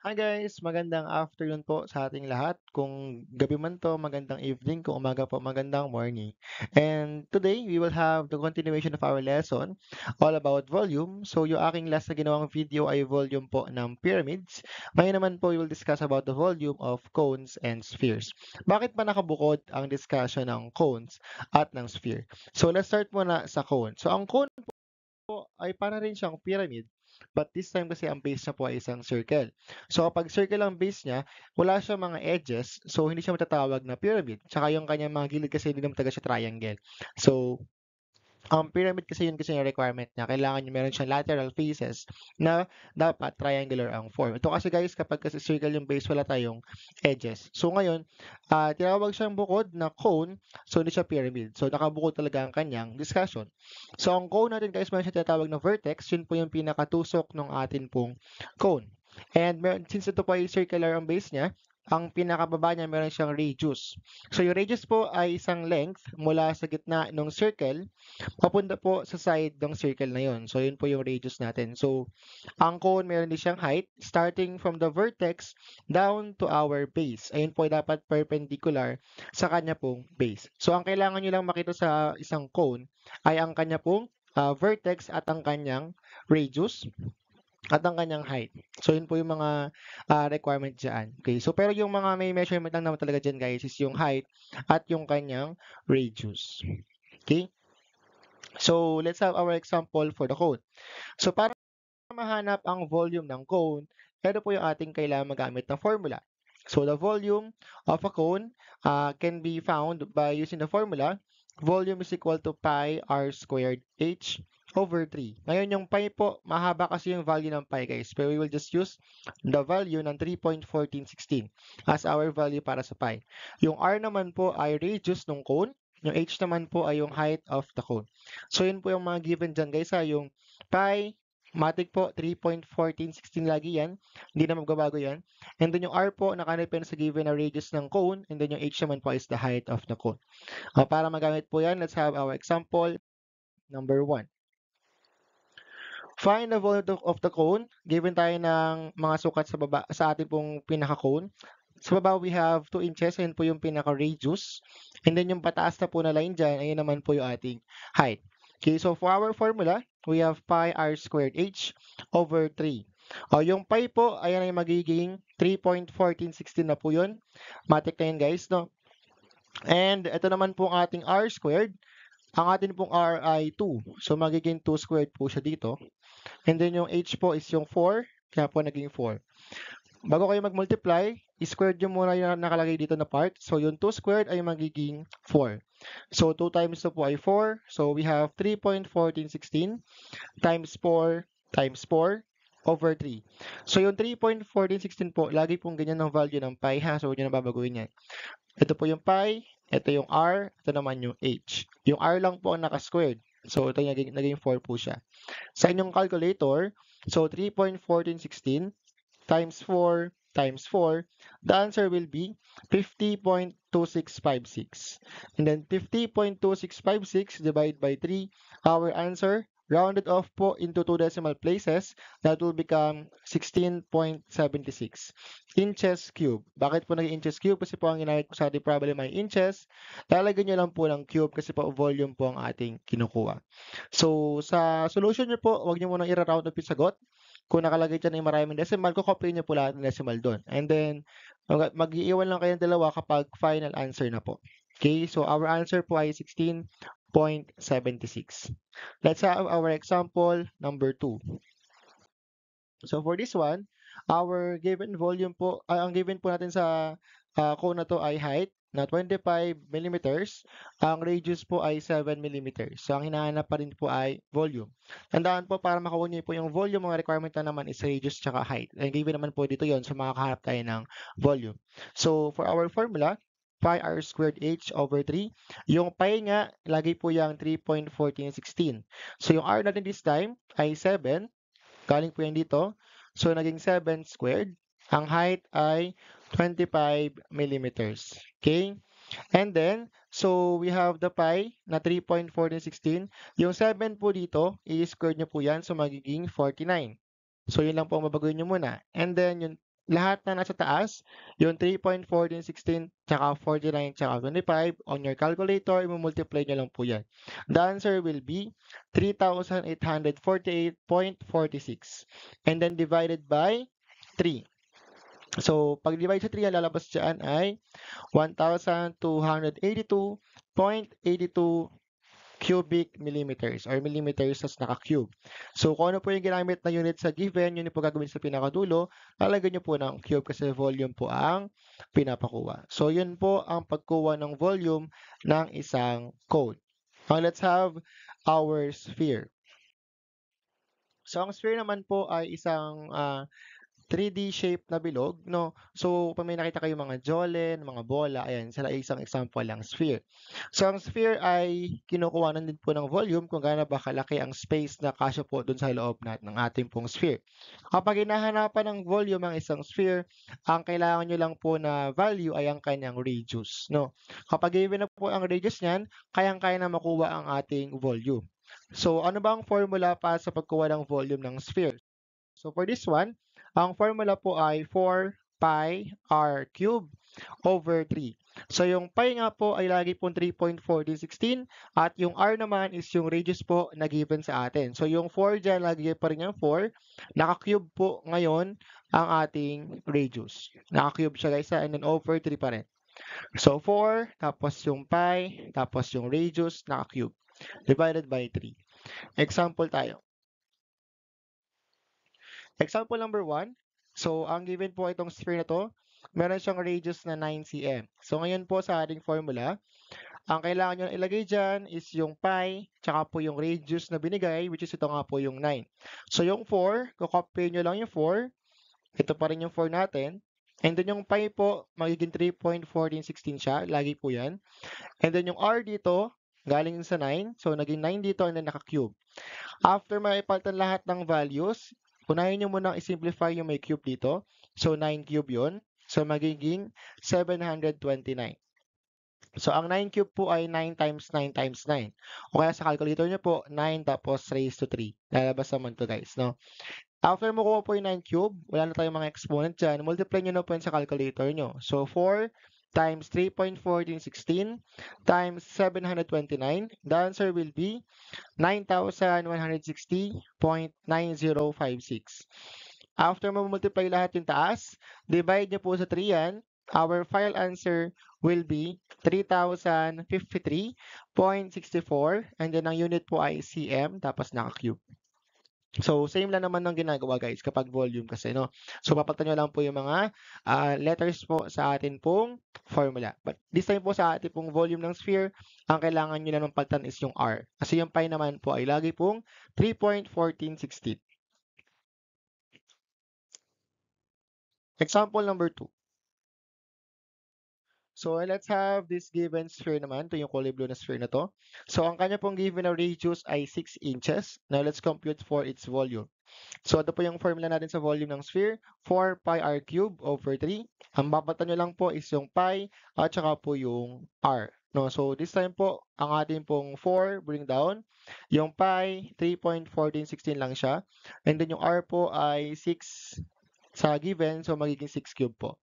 Hi guys, magandang afternoon po sa ating lahat. Kung gabi man to, magandang evening. Kung umaga po, magandang morning. And today, we will have the continuation of our lesson all about volume. So yung aking last na ginawang video ay volume po ng pyramids. Ngayon naman po, we will discuss about the volume of cones and spheres. Bakit ba nakabukod ang discussion ng cones at ng sphere? So let's start muna sa cone. So ang cone po ay para rin siyang pyramid, but this time kasi ang base niya po ay isang circle. So kapag circle ang base niya, wala siyang mga edges, so hindi siya matatawag na pyramid. Tsaka yung kanyang mga gilid kasi hindi naman talaga siya triangle. So pyramid kasi yun kasi yung requirement niya. Kailangan niya meron siyang lateral faces na dapat triangular ang form. Ito kasi guys, kapag kasi circle yung base, wala tayong edges. So ngayon, tinawag siyang bukod na cone, so hindi siya pyramid. So nakabukod talaga ang kanyang discussion. So ang cone natin guys, meron siya tinatawag na vertex, yun po yung pinakatusok ng atin pong cone. And since ito po ay circular ang base niya, ang pinakababa niya meron siyang radius. So yung radius po ay isang length mula sa gitna ng circle papunta po sa side ng circle na yon. So, yun po yung radius natin. So, ang cone meron din siyang height starting from the vertex down to our base. Ayun po ay dapat perpendicular sa kanya pong base. So, ang kailangan nyo lang makita sa isang cone ay ang kanya pong vertex at ang kanyang radius at ang kanyang height. So, yun po yung mga requirement dyan. Okay, so pero yung mga may measurement lang naman talaga dyan guys is yung height at yung kanyang radius. Okay? So, let's have our example for the cone. So, para mahanap ang volume ng cone, ito po yung ating kailangan magamit na formula. So, the volume of a cone can be found by using the formula. Volume is equal to pi r squared h over 3. Ngayon, yung pi po, mahaba kasi yung value ng pi guys. Pero we will just use the value ng 3.1416 as our value para sa pi. Yung r naman po ay radius ng cone. Yung h naman po ay yung height of the cone. So, yun po yung mga given dyan guys. Yung pi, matic po, 3.1416 lagi yan. Hindi na magbabago yan. And then yung r po, nakanipin sa given na radius ng cone. And then yung h naman po is the height of the cone. Para magamit po yan, let's have our example number 1. Find the volume of the cone. Given tayo ng mga sukat sa baba sa ating pong pinaka-cone. Sa baba, we have 2 inches. Ayun po yung pinaka-radius. And then yung pataas na po na line dyan, ayun naman po yung ating height. Okay, so for our formula, we have pi r squared h over 3. Yung pi po, ayan ay magiging 3.1416 na po yun. Matik na yun guys, no? And ito naman po ang ating r squared. Ang atin pong r ay 2. So magiging 2 squared po siya dito. And then yung h po is yung 4. Kaya po naging 4. Bago kayo mag-multiply, i-squared nyo muna yung nakalagay dito na part. So yung 2 squared ay magiging 4. So 2 times 2 po ay 4. So we have 3.1416 times 4 times 4 over 3. So yung 3.1416 po, lagi pong ganyan ang value ng pi ha. So huwag nyo na babaguhin yan. Ito po yung pi, ito yung r, ito naman yung h. Yung r lang po ang naka-squared. So ito naging 4 po siya. Sa inyong calculator, so 3.1416 times 4 times 4, the answer will be 50.2656. And then 50.2656 divided by 3, our answer rounded off po into 2 decimal places, that will become 16.76 inches cube. Bakit po naging inches cube? Kasi po ang ginamit po sa ating problem ay inches. Lalagyan nyo lang po ng cube kasi po volume po ang ating kinukuha. So, sa solution nyo po, huwag nyo munang i-round up yung sagot. Kung nakalagay dyan ay maraming decimal, kukopyahin nyo po lahat ng decimal doon. And then, mag-iiwan lang kayo ng dalawa kapag final answer na po. Okay, so our answer po ay 16.76. Let's have our example number 2. So for this one, our given volume po, ang given po natin sa cone na to ay height na 25 millimeters. Ang radius po ay 7 millimeters. So ang hinahanap pa rin po ay volume. Tandaan po, para makuha niyo po yung volume, mga requirement na naman is radius tsaka height. And given naman po dito yon, so makakahanap tayo ng volume. So for our formula, pi r squared h over 3. Yung pi nga, lagi po yung 3.1416. So yung r natin this time ay 7. Galing po yan dito. So, naging 7 squared. Ang height ay 25 millimeters. Okay? And then, so we have the pi na 3.1416. Yung 7 po dito, i-square nyo po yan. So, magiging 49. So, yun lang po ang babaguhin nyo muna. And then, yung lahat na nasa taas, yung 3.1416 tsaka 49 tsaka 25 on your calculator, i-multiply nyo lang po yan. The answer will be 3,848.46 and then divided by 3. So, pag divide sa 3, ang lalabas dyan ay 1,282.82 cubic millimeters or millimeters as naka-cube. So, kung ano po yung ginamit na unit sa given, yun yung po gagawin sa pinakadulo, lalagyan nyo po ng cube kasi volume po ang pinapakuha. So, yun po ang pagkuha ng volume ng isang cone. Now, let's have our sphere. So, ang sphere naman po ay isang 3D shape na bilog, no? So, pag may nakita kayo mga jollen, mga bola, ayan, sila ay isang example lang, sphere. So, ang sphere ay kinukuhanan din po ng volume kung gaano ba kalaki ang space na kasya po dun sa loob ng ating pong sphere. Kapag hinahanapan ng volume ang isang sphere, ang kailangan nyo lang po na value ay ang kanyang radius, no? Kapag given na po ang radius niyan, kayang-kaya na makuha ang ating volume. So, ano ba ang formula pa sa pagkuha ng volume ng sphere? So for this one, ang formula po ay 4 pi r cube over 3. So yung pi nga po ay lagi pong 3.1416 at yung r naman is yung radius po na given sa atin. So yung 4 dyan, lagi pa rin yung 4. Naka-cube po ngayon ang ating radius. Naka-cube siya guys and then over 3 pa rin. So 4, tapos yung pi, tapos yung radius, naka-cube. Divided by 3. Example tayo. Example number 1. So, ang given po itong sphere na to, meron siyang radius na 9 cm. So, ngayon po sa ating formula, ang kailangan nyo ilagay dyan is yung pi, tsaka po yung radius na binigay, which is ito nga po yung 9. So, yung 4, kukopy nyo lang yung 4. Ito pa rin yung 4 natin. And then yung pi po, magiging 3.1416 siya. Lagi po yan. And then yung r dito, galing sa 9. So, naging 9 dito and then naka-cube. After maipalitan lahat ng values, unahin nyo munang i-simplify yung may cube dito. So, 9 cube yun. So, magiging 729. So, ang 9 cube po ay 9 times 9 times 9. O kaya sa calculator nyo po, 9 tapos raised to 3. Lalabas naman to guys, no? After mo kuha po yung 9 cube, wala na tayong mga exponent dyan, multiply nyo na po yun sa calculator nyo. So, 4 times 3.1416 times 729, the answer will be 9,160.9056. After mo multiply lahat yung taas, divide nyo po sa 3 yan, our final answer will be 3,053.64 and then ang unit po ay cm tapos naka-cube. So, same lang naman ng ginagawa guys kapag volume kasi, no? So, papalitan nyo lang po yung mga letters po sa atin pong formula. But this time po sa atin pong volume ng sphere, ang kailangan nyo lang palitan is yung R. Kasi yung pi naman po ay lagi pong 3.1416. Example number 2. So, let's have this given sphere naman. Ito yung kulay blue na sphere na to. So, ang kanya pong given na radius ay 6 inches. Now, let's compute for its volume. So, ito po yung formula natin sa volume ng sphere, 4 pi r cube over 3. Ang babatan nyo lang po is yung pi at saka po yung r. No? So, this time po, ang ating pong 4, bring down. Yung pi, 3.1416 lang siya. And then yung r po ay 6 sa given, so magiging 6 cube po.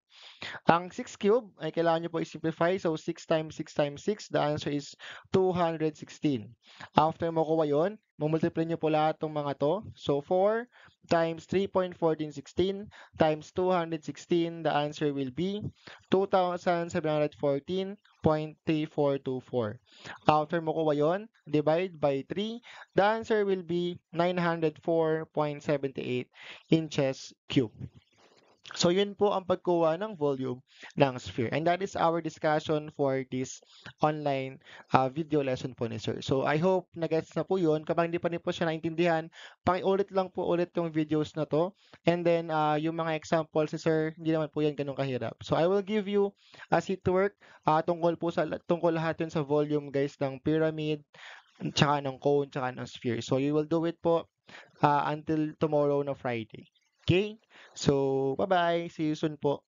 Ang 6 cube ay kailangan nyo po i-simplify. So, 6 times 6 times 6, the answer is 216. After mo kuha yun, multiply nyo po lahat ng mga to. So, 4 times 3.1416 times 216, the answer will be 2,714.3424. After mo kuha yun, divide by 3, the answer will be 904.78 inches cube. So, yun po ang pagkuha ng volume ng sphere. And that is our discussion for this online video lesson po ni Sir. So, I hope nag-gets na po yun. Kapag hindi pa rin po siya naintindihan, pakiulit lang po ulit yung videos na to. And then, yung mga examples ni Sir, hindi naman po yan ganun kahirap. So, I will give you a seat work tungkol lahat yun sa volume guys ng pyramid, tsaka ng cone, tsaka ng sphere. So, you will do it po until tomorrow na Friday. Okay? So, bye-bye. See you soon po.